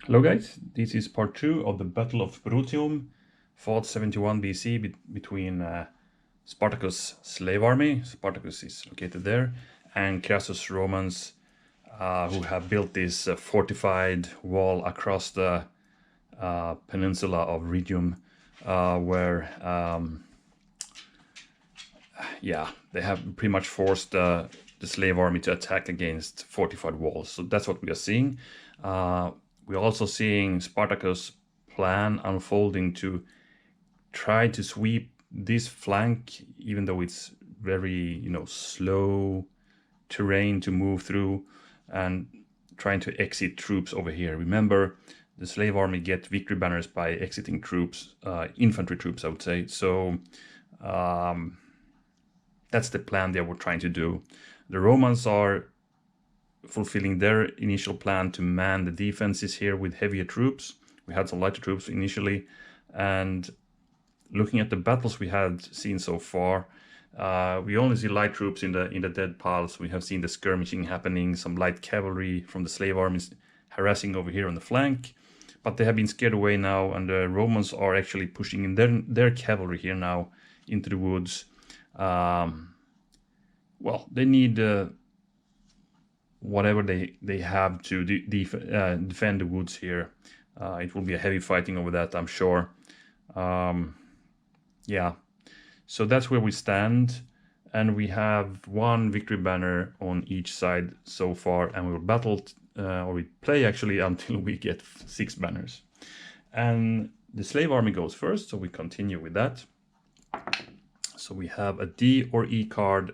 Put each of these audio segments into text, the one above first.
Hello guys, this is part 2 of the Battle of Bruttium, fought 71 BC between Spartacus' slave army, Spartacus is located there, and Crassus' Romans, who have built this fortified wall across the peninsula of Rhegium, where they have pretty much forced the slave army to attack against fortified walls. So that's what we are seeing. We're also seeing Spartacus' plan unfolding to try to sweep this flank, even though it's very, slow terrain to move through, and trying to exit troops over here. Remember, the slave army get victory banners by exiting troops, infantry troops, I would say. So that's the plan they were trying to do. The Romans are fulfilling their initial plan to man the defenses here with heavier troops. We had some lighter troops initially, and looking at the battles we had seen so far, we only see light troops in the dead piles. We have seen the skirmishing happening, some light cavalry from the slave armies harassing over here on the flank, but they have been scared away now, and the Romans are actually pushing in their cavalry here now into the woods. Well, they need whatever they have to defend the woods here. It will be a heavy fighting over that, I'm sure. Yeah, so that's where we stand, and we have one victory banner on each side so far, and we will battle, or we play actually until we get 6 banners. And the slave army goes first, so we continue with that. So we have a D or E card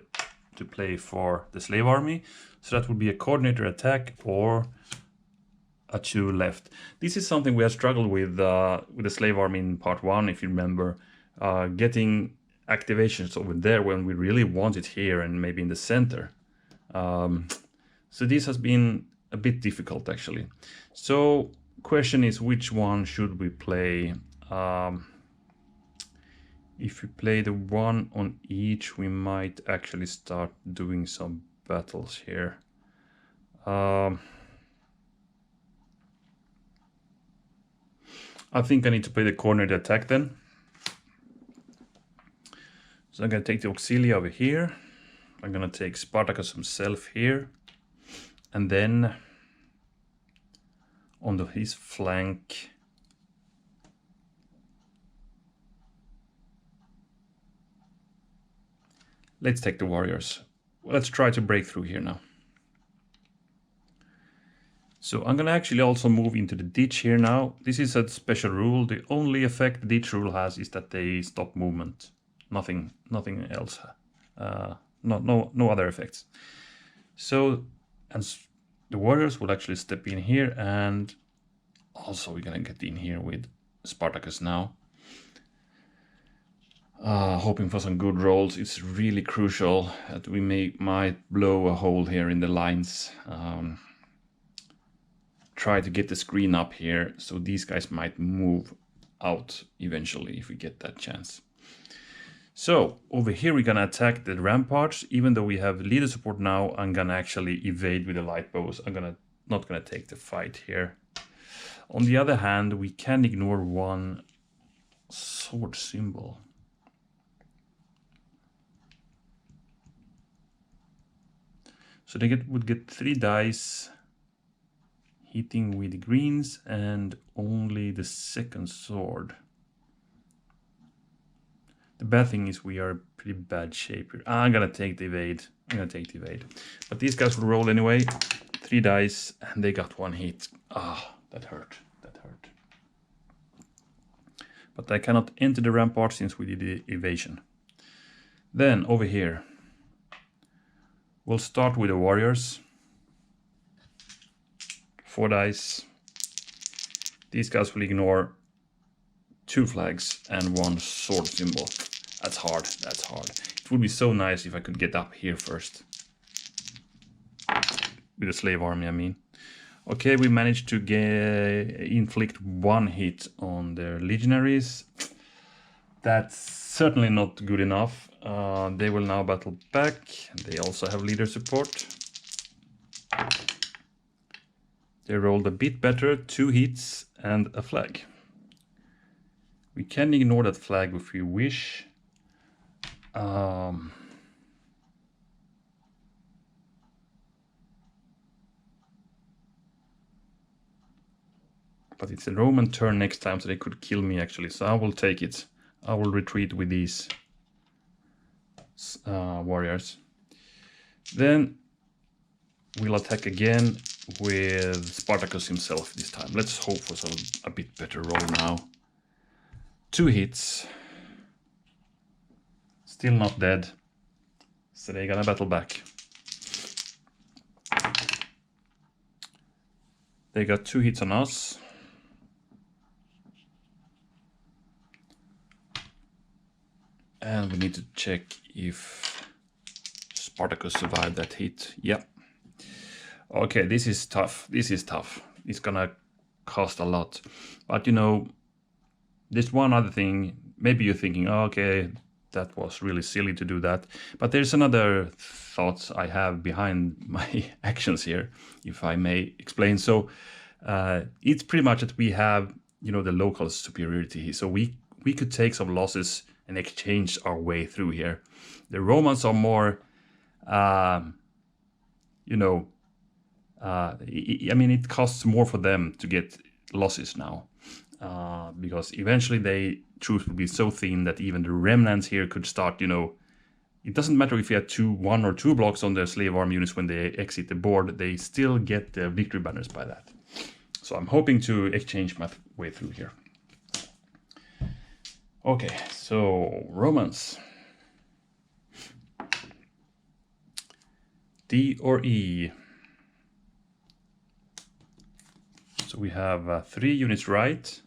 to play for the slave army. So that would be a coordinator attack or a 2 left. This is something we have struggled with the slave army in part 1, if you remember, getting activations over there when we really want it here and maybe in the center. So this has been a bit difficult actually. So question is, which one should we play? If we play the one on each, we might actually start doing some battles here. I think I need to play the coordinated attack then. So I'm going to take the auxilia over here. I'm going to take Spartacus himself here. And then on his flank, let's take the warriors. Let's try to break through here now. So I'm going to actually also move into the ditch here now. This is a special rule. The only effect the ditch rule has is that they stop movement. Nothing else. No other effects. So, and the warriors will actually step in here, and also we're going to get in here with Spartacus now. Hoping for some good rolls. It's really crucial that we might blow a hole here in the lines. Try to get the screen up here, so these guys might move out eventually if we get that chance. So over here we're gonna attack the ramparts. Even though we have leader support now, I'm gonna actually evade with the light bows. I'm not gonna take the fight here. On the other hand, we can ignore one sword symbol. So they would get 3 dice hitting with greens and only the second sword. The bad thing is we are in pretty bad shape here. I'm gonna take the evade. But these guys will roll anyway. 3 dice and they got 1 hit. That hurt. But I cannot enter the rampart since we did the evasion. Then over here, we'll start with the warriors. 4 dice. These guys will ignore 2 flags and 1 sword symbol. That's hard. It would be so nice if I could get up here first. With the slave army, I mean. Okay, we managed to inflict 1 hit on their legionaries. That's certainly not good enough. They will now battle back. They also have leader support. They rolled a bit better, 2 hits and a flag. We can ignore that flag if we wish. But it's a Roman turn next time, so they could kill me actually. So I will take it. I will retreat with these warriors. Then we'll attack again with Spartacus himself this time. Let's hope for a bit better roll now. 2 hits. Still not dead. So they're gonna battle back. They got 2 hits on us. And we need to check if Spartacus survived that hit. Yep. Okay, this is tough. This is tough. It's gonna cost a lot. But you know, there's one other thing. Maybe you're thinking, oh, okay, that was really silly to do that. But there's another thought I have behind my actions here, if I may explain. So it's pretty much that we have, you know, the local superiority. So we could take some losses and exchange our way through here. The Romans are more, you know, I mean, it costs more for them to get losses now. Because eventually they troops will be so thin that even the remnants here could start, you know, it doesn't matter if you have 1 or 2 blocks on their slave army units when they exit the board, they still get the victory banners by that. So I'm hoping to exchange my way through here. Okay, so Romans. D or E. So we have 3 units right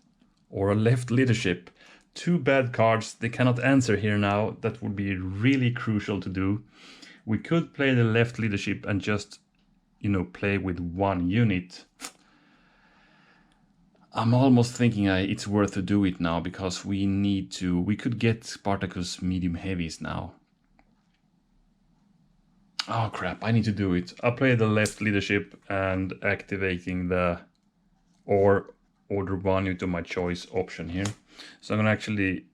or a left leadership. 2 bad cards. They cannot answer here now. That would be really crucial to do. We could play the left leadership and just, you know, play with 1 unit. I'm almost thinking it's worth to do it now because we could get Spartacus medium heavies now. Oh crap, I need to do it. I'll play the left leadership and activating the or order 1 unit of my choice option here. So I'm gonna actually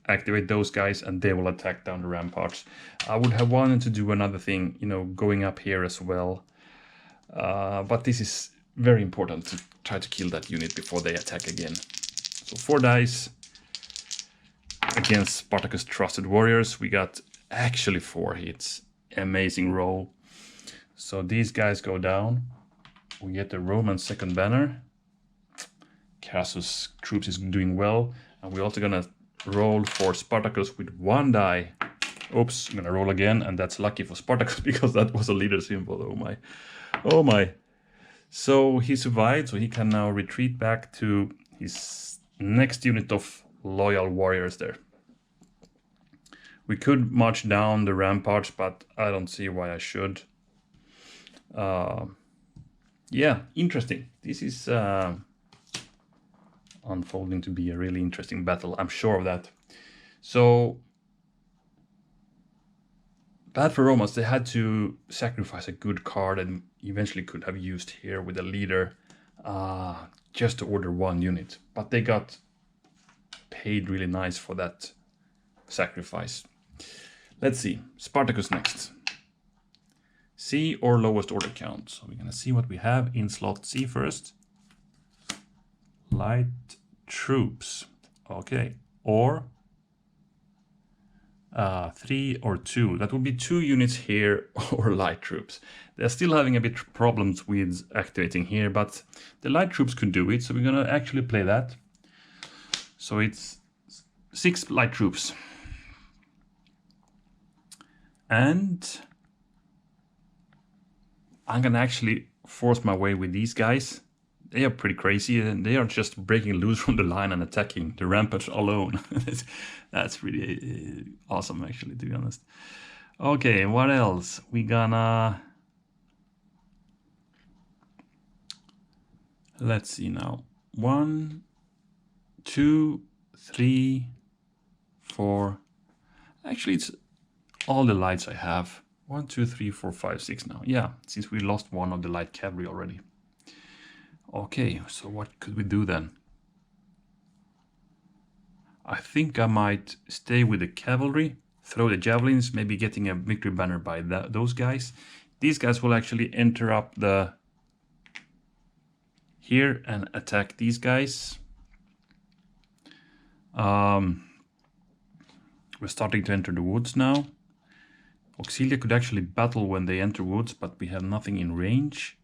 activate those guys and they will attack down the ramparts. I would have wanted to do another thing, you know, going up here as well. But this is very important to try to kill that unit before they attack again. So 4 dice against Spartacus Trusted Warriors. We got actually 4 hits. Amazing roll. So these guys go down. We get the Roman second banner. Crassus troops is doing well. And we're also gonna roll for Spartacus with 1 die. Oops, I'm gonna roll again, and that's lucky for Spartacus because that was a leader symbol. Oh my. Oh my. So he survived, so he can now retreat back to his next unit of loyal warriors there. We could march down the ramparts, but I don't see why I should. Yeah, interesting. This is unfolding to be a really interesting battle. I'm sure of that. So, bad for Romans. They had to sacrifice a good card and eventually could have used here with a leader just to order 1 unit. But they got paid really nice for that sacrifice. Let's see. Spartacus next. C or lowest order count. So we're gonna see what we have in slot C first. Light troops. Okay. Or 3 or 2. That would be 2 units here or light troops. They're still having a bit problems with activating here, but the light troops could do it. So we're gonna actually play that. So it's 6 light troops. And I'm gonna actually force my way with these guys. They are pretty crazy and they are just breaking loose from the line and attacking the ramparts alone. That's really awesome actually, to be honest. Okay, what else? We gonna... Let's see now. 1, 2, 3, 4. Actually, it's all the lights I have. 1, 2, 3, 4, 5, 6 now. Yeah, since we lost 1 of the light cavalry already. Okay, so what could we do then? I think I might stay with the cavalry, throw the javelins, maybe getting a victory banner by those guys. These guys will actually enter up the here and attack these guys. We're starting to enter the woods now. Auxilia could actually battle when they enter woods, but we have nothing in range.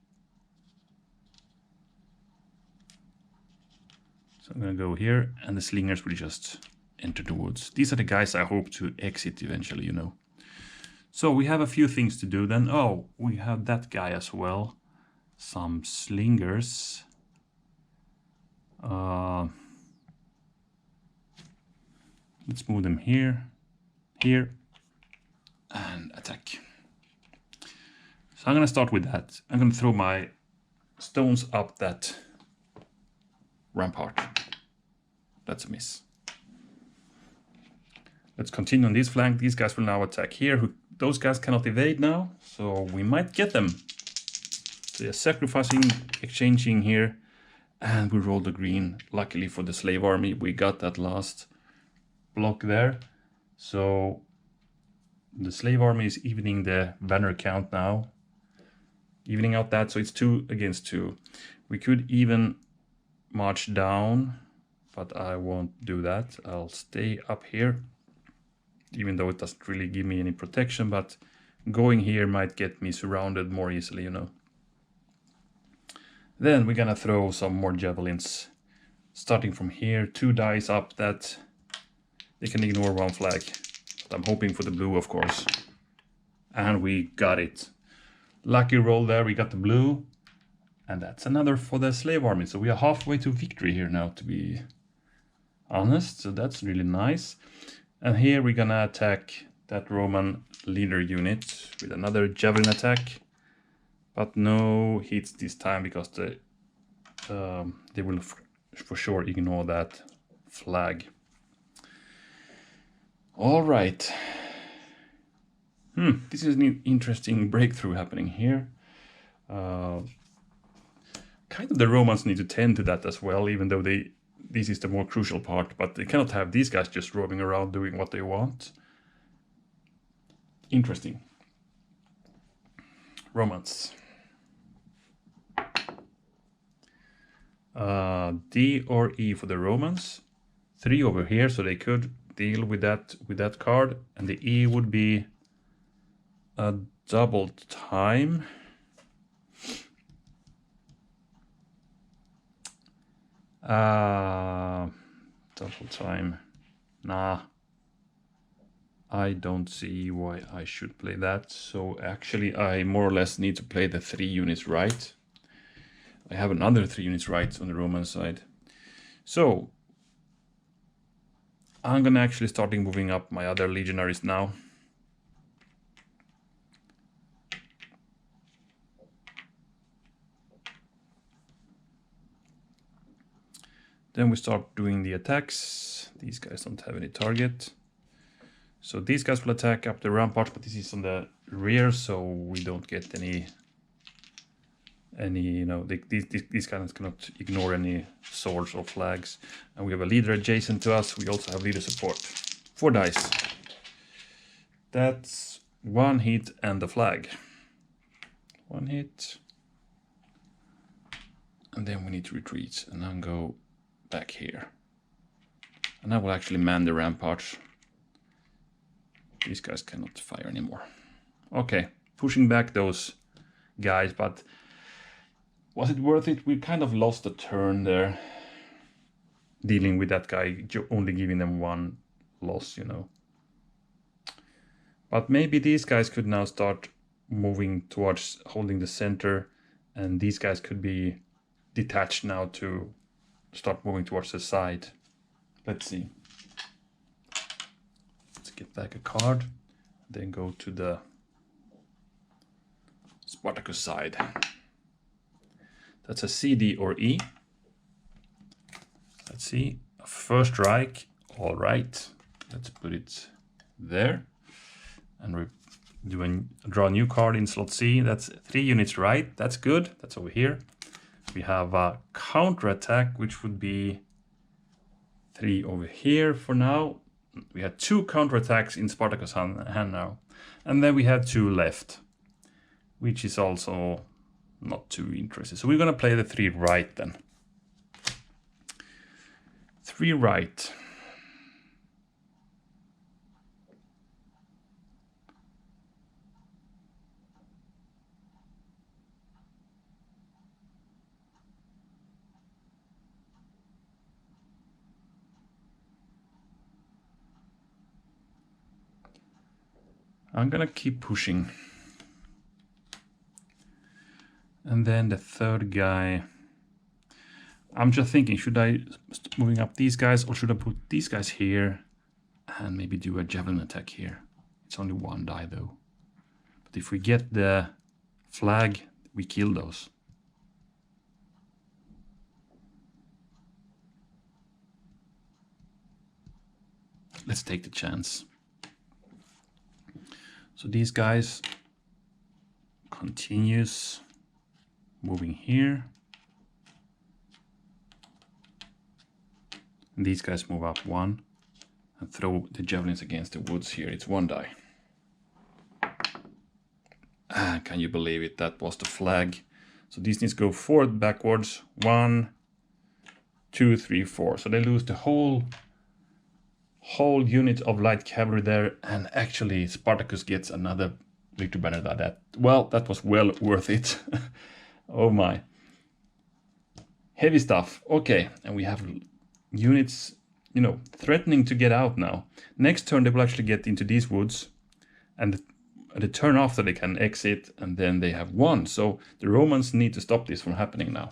So I'm going to go here, and the slingers will just enter the woods. These are the guys I hope to exit eventually, you know. So we have a few things to do then. Oh, we have that guy as well. Some slingers. Let's move them here, here, and attack. So I'm going to start with that. I'm going to throw my stones up that rampart. That's a miss. Let's continue on this flank. These guys will now attack here. Those guys cannot evade now, so we might get them. So they're sacrificing, exchanging here, and we roll the green. Luckily for the slave army, we got that last block there. So the slave army is evening the banner count now. Evening out that, so it's 2 against 2. We could even march down, but I won't do that. I'll stay up here, even though it doesn't really give me any protection, but going here might get me surrounded more easily, you know. Then we're gonna throw some more javelins, starting from here, 2 dice up that they can ignore 1 flag. But I'm hoping for the blue, of course. And we got it. Lucky roll there, we got the blue. And that's another for the slave army. So we are halfway to victory here now, to be honest. So that's really nice. And here we're gonna attack that Roman leader unit with another javelin attack. But no hits this time because they will for sure ignore that flag. All right. This is an interesting breakthrough happening here. Kind of the Romans need to tend to that as well, even though this is the more crucial part, but they cannot have these guys just roaming around doing what they want. Interesting. Romans. D or E for the Romans. 3 over here, so they could deal with that card, and the E would be a double time. Double time. Nah. I don't see why I should play that. So actually I more or less need to play the 3 units right. I have another 3 units right on the Roman side. So I'm gonna actually start moving up my other legionaries now. Then we start doing the attacks. These guys don't have any target. So these guys will attack up the rampart, but this is on the rear, so we don't get any you know, these guys cannot ignore any swords or flags. And we have a leader adjacent to us. We also have leader support. 4 dice. That's 1 hit and the flag. 1 hit. And then we need to retreat and then go back here. And I will actually man the ramparts. These guys cannot fire anymore. Okay, pushing back those guys, but was it worth it? We kind of lost a turn there, dealing with that guy, only giving them 1 loss, you know. But maybe these guys could now start moving towards holding the center, and these guys could be detached now to start moving towards the side. Let's see. Let's get back a card, then go to the Spartacus side. That's a CD or E. Let's see. First strike. All right. Let's put it there. And we're draw a new card in slot C. That's 3 units right. That's good. That's over here. We have a counter-attack, which would be 3 over here for now. We had 2 counterattacks in Spartacus' hand now. And then we have 2 left, which is also not too interesting. So we're going to play the 3 right then. 3 right. I'm gonna keep pushing. And then the third guy, I'm just thinking, should I moving up these guys or should I put these guys here and maybe do a javelin attack here? It's only 1 die though. But if we get the flag, we kill those. Let's take the chance. So these guys continues moving here. And these guys move up 1 and throw the javelins against the woods here. It's 1 die. Can you believe it? That was the flag. So these needs to go forward, backwards. 1, 2, 3, 4. So they lose the whole unit of light cavalry there, and actually Spartacus gets another victory banner that. Well, that was well worth it. Oh my. Heavy stuff. Okay, and we have units, you know, threatening to get out now. Next turn they will actually get into these woods, and the turn after they can exit, and then they have won. So the Romans need to stop this from happening now.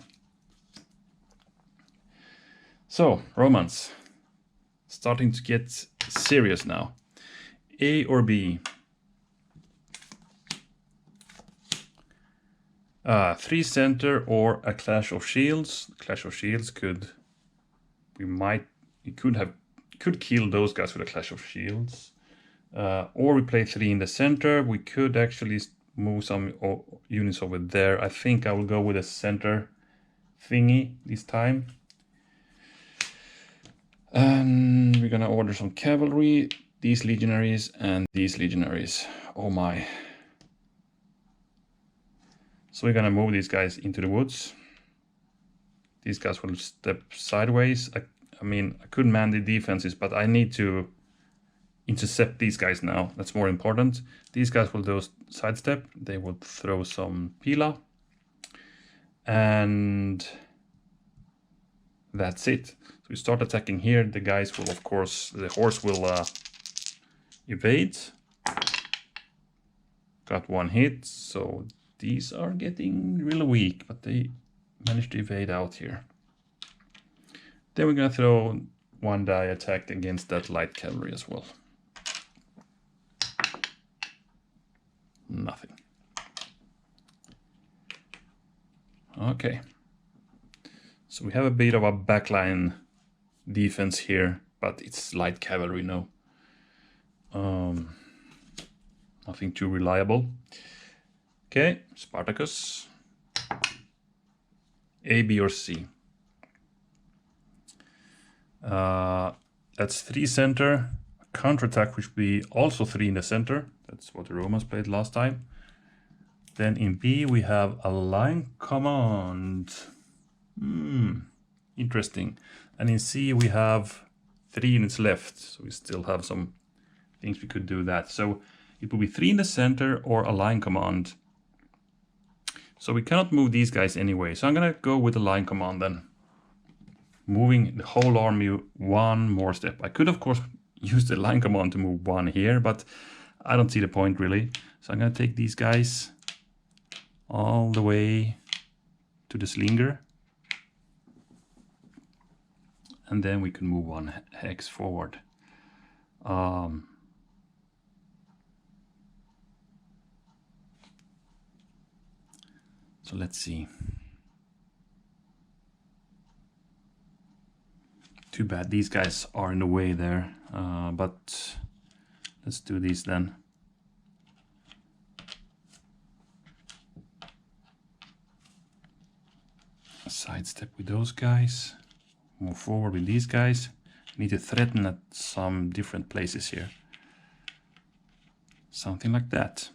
So, Romans, starting to get serious now. A or B? 3 center or a Clash of Shields. Clash of Shields could kill those guys with a Clash of Shields. Or we play 3 in the center. We could actually move some units over there. I think I will go with a center thingy this time. And we're gonna order some cavalry, these legionaries and these legionaries. Oh my. So we're gonna move these guys into the woods. These guys will step sideways. I mean, I could man the defenses, but I need to intercept these guys now. That's more important. These guys will do sidestep. They will throw some pila. And that's it. So we start attacking here. The guys will, of course, the horse will evade. Got 1 hit, so these are getting really weak, but they managed to evade out here. Then we're gonna throw 1 die attack against that light cavalry as well. Nothing. Okay. So we have a bit of a backline defense here, but it's light cavalry now. Nothing too reliable. Okay, Spartacus. A, B, or C. That's 3 center. Counterattack, which would be also 3 in the center. That's what the Romans played last time. Then in B we have a line command. Interesting. And in C we have 3 units left, so we still have some things we could do that. So it will be 3 in the center or a line command. So we cannot move these guys anyway. So I'm gonna go with the line command then. Moving the whole army 1 more step. I could of course use the line command to move 1 here, but I don't see the point really. So I'm gonna take these guys all the way to the slinger. And then we can move 1 hex forward. So let's see. Too bad these guys are in the way there, but let's do these then. Sidestep with those guys. Move forward with these guys. Need to threaten at some different places here. Something like that.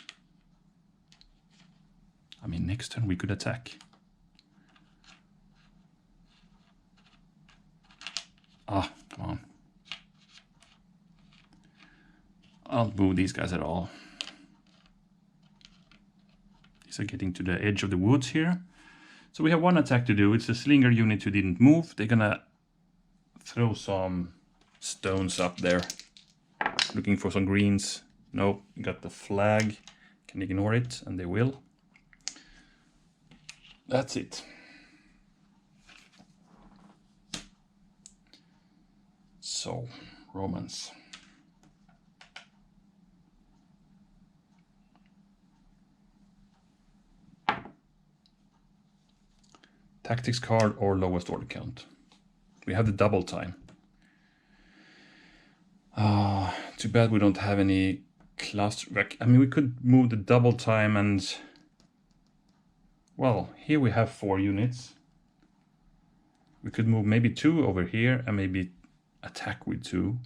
I mean, next turn we could attack. Ah, come on. I don't move these guys at all. These are getting to the edge of the woods here. So we have one attack to do. It's a slinger unit who didn't move. They're gonna throw some stones up there. Looking for some greens. No, got the flag. Can ignore it, and they will. That's it. So, Romans. Tactics card or lowest order count. We have the double time. Too bad we don't have any cluster. I mean, we could move the double time and... Well, here we have 4 units. We could move maybe 2 over here and maybe attack with 2.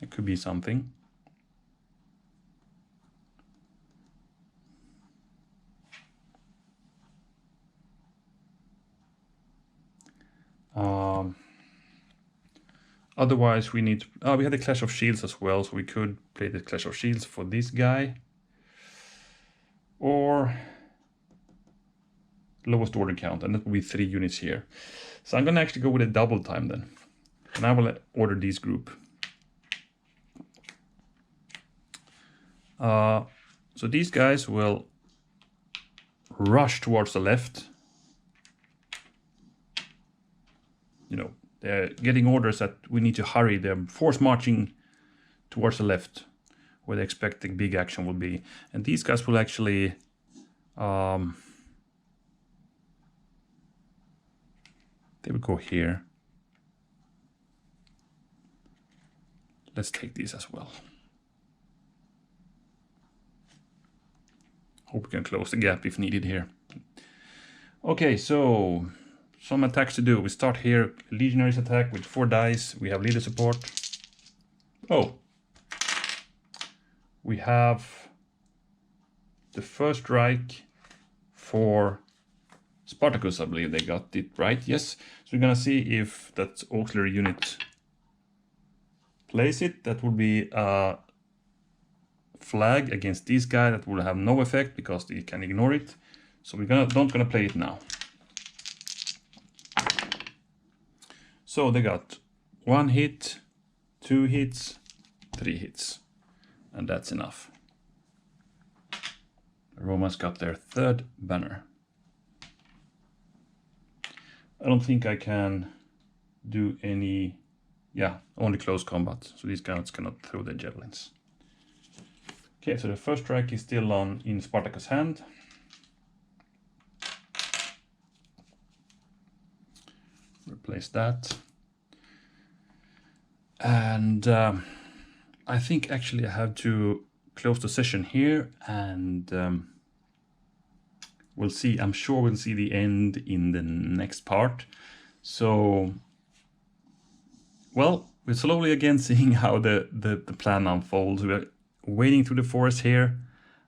It could be something. Otherwise, we need to, we had the Clash of Shields as well, so we could play the Clash of Shields for this guy. Or lowest order count, and that will be 3 units here. So I'm gonna actually go with a double time then. And I will order this group. So these guys will rush towards the left. You know, they're getting orders that we need to hurry. They're force marching towards the left, where they expect the big action will be. And these guys will actually they will go here. Let's take these as well. Hope we can close the gap if needed here. Okay, so some attacks to do. We start here, Legionaries attack with 4 dice. We have leader support. Oh, we have the first strike for Spartacus. I believe they got it right. Yes. So we're gonna see if that auxiliary unit plays it. That will be a flag against this guy. That will have no effect because they can ignore it. So we're not gonna play it now. So they got 1 hit, 2 hits, 3 hits, and that's enough. The Romans got their 3rd banner. I don't think I can do any, only close combat, so these guys cannot throw their javelins. Okay, so the first strike is still on in Spartacus' hand. Replace that. And I think actually I have to close the session here, and we'll see. I'm sure we'll see the end in the next part. So, well, we're slowly again seeing how the plan unfolds. We're wading through the forest here.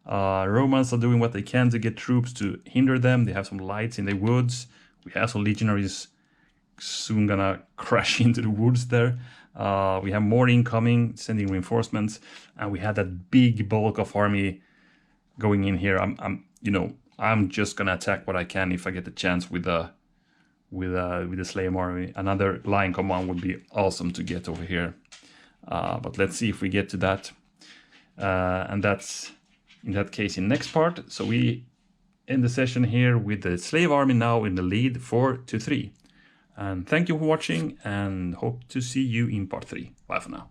Romans are doing what they can to get troops to hinder them. They have some lights in the woods. We have some legionaries soon gonna crash into the woods there. We have more incoming, sending reinforcements, and we had that big bulk of army going in here. I'm just gonna attack what I can if I get the chance with the slave army. Another line command would be awesome to get over here, but let's see if we get to that. And that's in that case in next part. So we end the session here with the slave army now in the lead 4-3. And thank you for watching, and hope to see you in part 3. Bye for now.